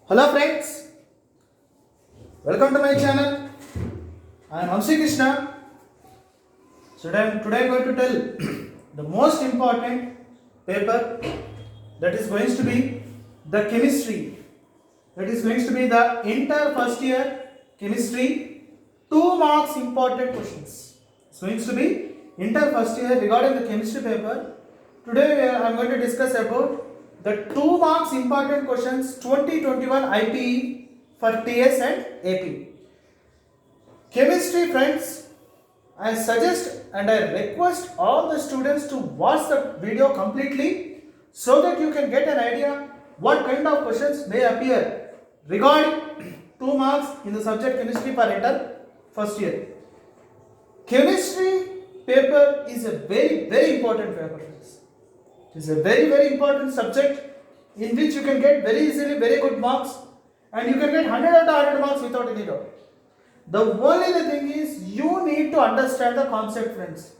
Hello friends, welcome to my channel. I am Hamsi Krishna. Today I am going to tell the most important paper, that is going to be the chemistry. That is going to be the entire first year chemistry 2 marks important questions. It's going to be entire first year regarding the chemistry paper. Today I am going to discuss about the 2 marks important questions 2021 IPE for TS and AP. Chemistry friends, I suggest and I request all the students to watch the video completely so that you can get an idea what kind of questions may appear regarding 2 marks in the subject chemistry for entire first year. Chemistry paper is a very important paper friends. It is a very important subject in which you can get very easily very good marks and you can get 100 out of 100 marks without any doubt. The only thing is you need to understand the concept friends.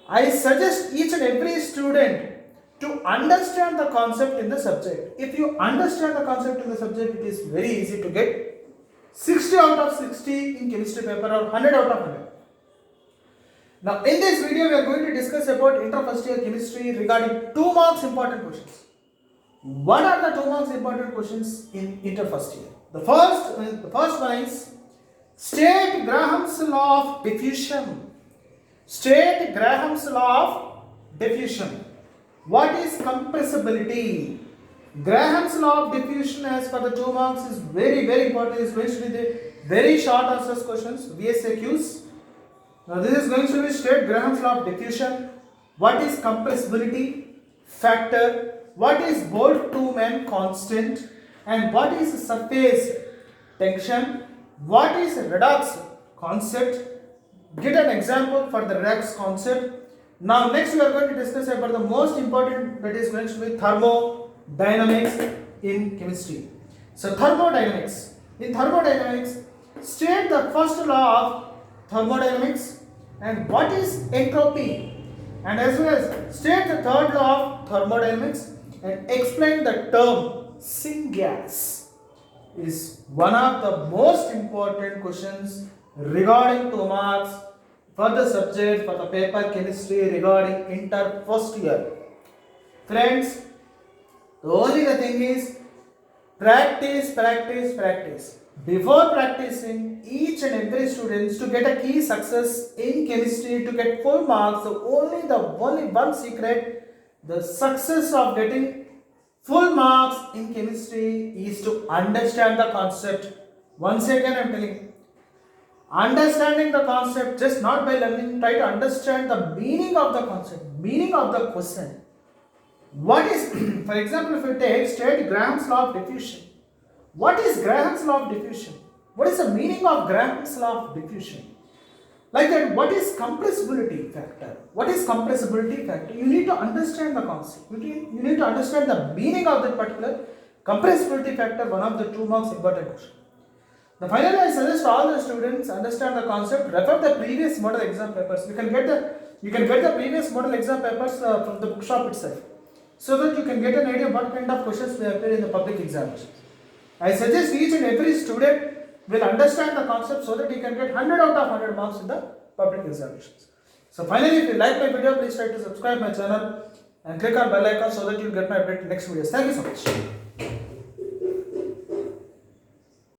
I suggest each and every student to understand the concept in the subject. If you understand the concept in the subject, it is very easy to get 60 out of 60 in chemistry paper or 100 out of 100. Now in this video we are going to discuss about inter first year chemistry regarding 2 marks important questions. What are the 2 marks important questions in inter first year? The first one is state Graham's law of diffusion. State Graham's law of diffusion. What is compressibility? Graham's law of diffusion as per the 2 marks is very important. It is going to be the very short answers questions, VSAQs. Now this is going to be state Graham's law of diffusion. What is compressibility factor? What is Bolt-Mann constant? And what is surface tension? What is redox concept? Get an example for the redox concept. Now next we are going to discuss about the most important, that is going to be thermodynamics in chemistry. So thermodynamics. In thermodynamics, state the first law of thermodynamics and what is entropy, and as well as state the third law of thermodynamics and explain the term syngas. Is one of the most important questions regarding 2 marks for the subject for the paper chemistry regarding inter first year. Friends, the only thing is practice. Before practicing, each and every student to get a key success in chemistry to get full marks, the only one secret, the success of getting full marks in chemistry is to understand the concept. Once again I am telling you, understanding the concept, just not by learning, try to understand the meaning of the concept, meaning of the question. What is, for example, if you take state Graham's law of diffusion. What is Graham's law of diffusion? What is the meaning of Graham's law of diffusion? Like that, what is compressibility factor? What is compressibility factor? You need to understand the concept. You need to understand the meaning of that particular compressibility factor, one of the 2 marks important question. Now finally, I suggest all the students understand the concept, refer the previous model exam papers. You can get the previous model exam papers from the bookshop itself, so that you can get an idea what kind of questions may appear in the public examinations. I suggest each and every student will understand the concept so that he can get 100 out of 100 marks in the public examinations. So finally, if you like my video, please try to subscribe my channel and click on bell icon so that you get my update next videos. Thank you so much.